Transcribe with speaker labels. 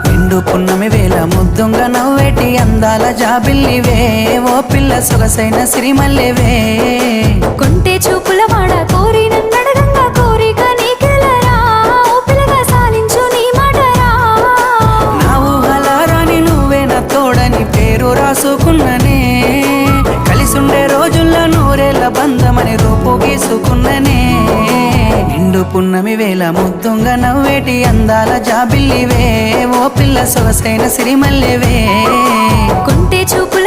Speaker 1: నిండు పున్నమి వేళ ముద్దుంగ నవ్వేటి అందాల జాబిల్లివే ఓ పిల్ల సొగసైన సిరిమల్లెవే
Speaker 2: కొంటే చూపుల వాడ కోరి నన్నడగంగా కోరిక నీకెలరా ఓ పిల్లగా సాలించు నీ మాటరా
Speaker 1: నా ఊహలారాని నువ్వే నా తోడని పేరు రాసుకున్ననే కలిసుండే రోజుల్లో నూరేళ్ల బంధమని రూపు గీసుకున్ననే నిండు పున్నమి వేళ ముద్దుంగ నవ్వేటి అందాల జాబిల్లివే ఓ పిల్ల సొగసైన సిరిమల్లెవే
Speaker 2: కొంటే చూపు